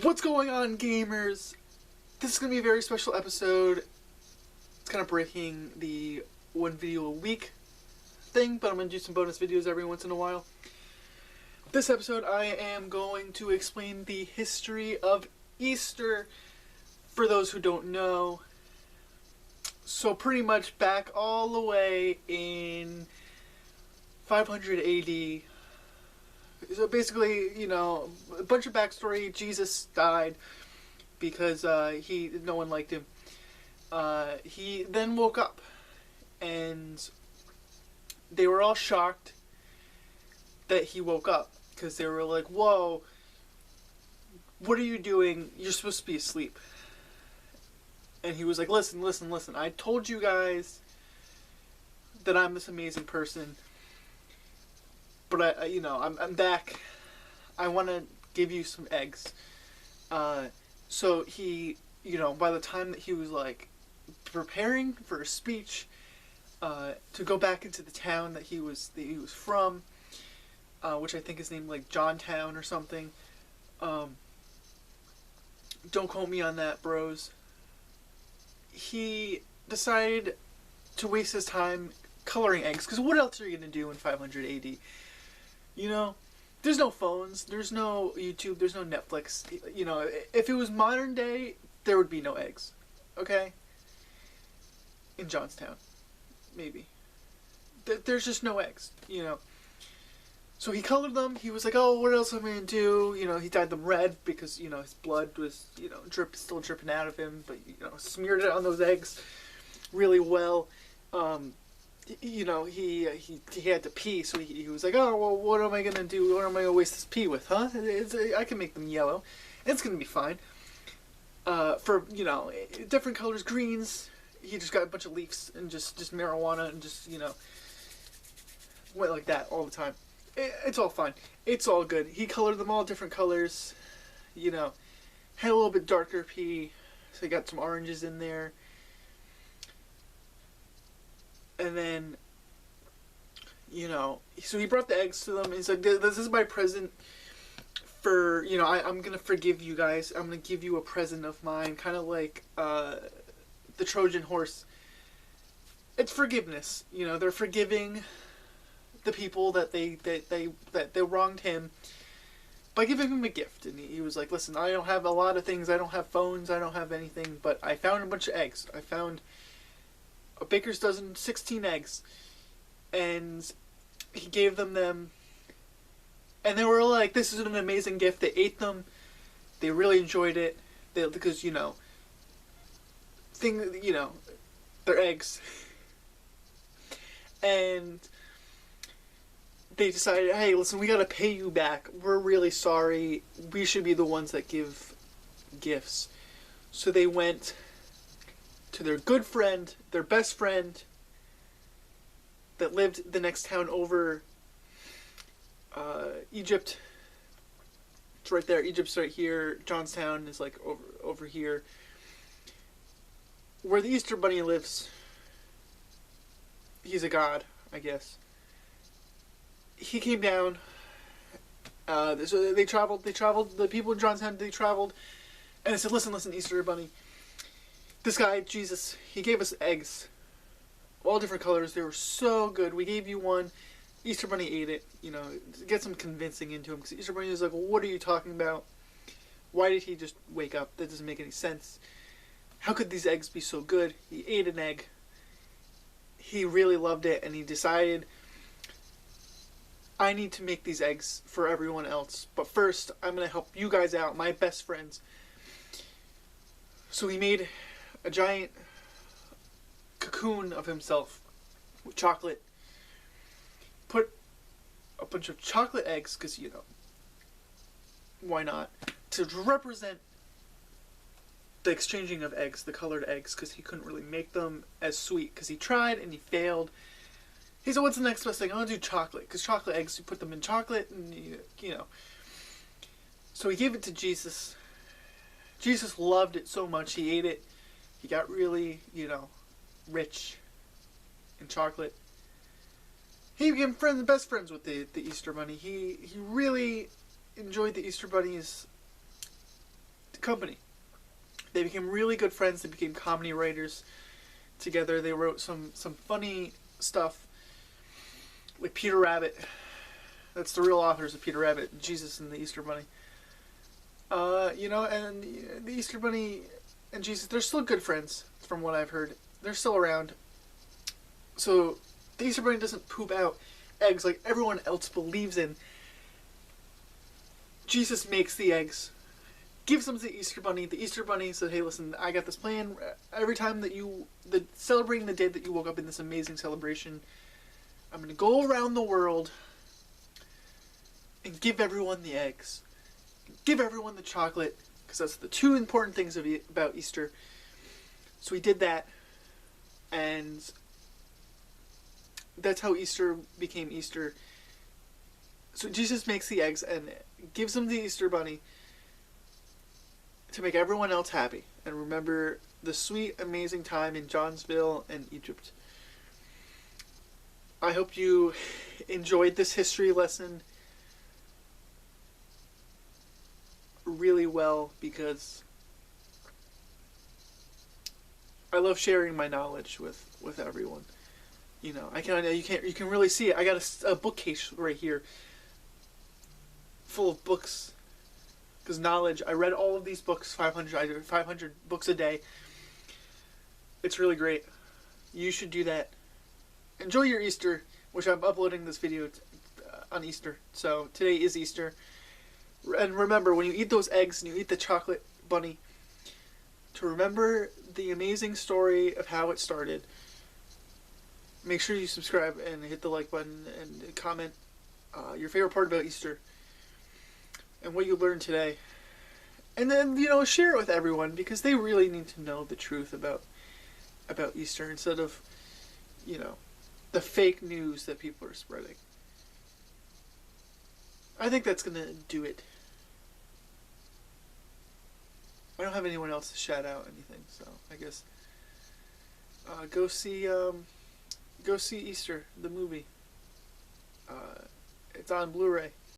What's going on, gamers? This is going to be a very special episode. It's kind of breaking the one video a week thing, but I'm going to do some bonus videos every once in a while. This episode, I am going to explain the history of Easter for those who don't know. So pretty much back all the way in 500 AD. So basically, you know, a bunch of backstory. Jesus died because no one liked him. He then woke up, and they were all shocked that he woke up because they were like, "Whoa, what are you doing? You're supposed to be asleep." And he was like, "Listen, listen, listen. I told you guys that I'm this amazing person. But I'm back. I want to give you some eggs." So he, by the time that he was like preparing for a speech, to go back into the town that he was from, which I think is named like Johntown or something. Don't quote me on that, bros. He decided to waste his time coloring eggs, because what else are you gonna do in 500 AD? There's no phones, there's no YouTube, there's no Netflix. If it was modern day, there would be no eggs. Okay? In Johnstown. Maybe. There's just no eggs, So he colored them. He was like, "Oh, what else am I going to do?" He dyed them red because, his blood was, still dripping out of him. But, smeared it on those eggs really well. He had to pee, so he was like, "Oh, well, what am I going to do? What am I going to waste this pee with, huh? I can make them yellow. It's going to be fine." For, different colors, greens, he just got a bunch of leaves and just marijuana and just, went like that all the time. It's all fine. It's all good. He colored them all different colors, had a little bit darker pee, so he got some oranges in there. And then, so he brought the eggs to them, and he's like, "This is my present for, I'm going to forgive you guys. I'm going to give you a present of mine," kind of like the Trojan horse. It's forgiveness. They're forgiving the people that they wronged him by giving him a gift. And he was like, "Listen, I don't have a lot of things. I don't have phones. I don't have anything, but I found a bunch of eggs. I found a baker's dozen, 16 eggs." And he gave them, and they were like, "This is an amazing gift." They ate them. They really enjoyed it. Because, they're eggs. And they decided, "Hey, listen, we gotta pay you back. We're really sorry. We should be the ones that give gifts." So they went to their good friend, their best friend, that lived the next town over, Egypt. It's right there. Egypt's right here. Johnstown is like over here, where the Easter Bunny lives. He's a god, I guess. He came down. So they traveled. The people in Johnstown, they traveled, and they said, "Listen, Easter Bunny. This guy, Jesus, he gave us eggs. All different colors. They were so good. We gave you one. Easter Bunny ate it. Get some convincing into him." Because Easter Bunny was like, "Well, what are you talking about? Why did he just wake up? That doesn't make any sense. How could these eggs be so good?" He ate an egg. He really loved it, and he decided, "I need to make these eggs for everyone else. But first, I'm going to help you guys out, my best friends." So he made a giant cocoon of himself with chocolate. Put a bunch of chocolate eggs, because, why not? To represent the exchanging of eggs, the colored eggs, because he couldn't really make them as sweet, because he tried and he failed. He said, "What's the next best thing? I want to do chocolate, because chocolate eggs, you put them in chocolate, and, So he gave it to Jesus. Jesus loved it so much, he ate it. He got really, rich in chocolate. He became best friends with the Easter Bunny. He really enjoyed the Easter Bunny's company. They became really good friends. They became comedy writers together. They wrote some funny stuff, like Peter Rabbit. That's the real authors of Peter Rabbit, Jesus and the Easter Bunny. And the Easter Bunny and Jesus, they're still good friends, from what I've heard. They're still around. So the Easter Bunny doesn't poop out eggs like everyone else believes in. Jesus makes the eggs, gives them to the Easter Bunny. The Easter Bunny said, hey, listen, I got this plan. Every time that celebrating the day that you woke up in this amazing celebration, I'm going to go around the world and give everyone the eggs. Give everyone the chocolate, because that's the two important things about Easter. So he did that, and that's how Easter became Easter. So Jesus makes the eggs and gives them the Easter Bunny to make everyone else happy and remember the sweet, amazing time in Johnsville and Egypt. I hope you enjoyed this history lesson really well, because I love sharing my knowledge with everyone. You can really see it. I got a bookcase right here full of books, because knowledge. I read all of these books, 500 books a day. It's really great. You should do that. Enjoy your Easter, which I'm uploading this video on Easter. So today is Easter. And remember, when you eat those eggs and you eat the chocolate bunny, to remember the amazing story of how it started. Make sure you subscribe and hit the like button and comment your favorite part about Easter and what you learned today. And then, share it with everyone, because they really need to know the truth about Easter instead of, the fake news that people are spreading. I think that's going to do it. I don't have anyone else to shout out anything, so I guess go see Easter, the movie. It's on Blu-ray.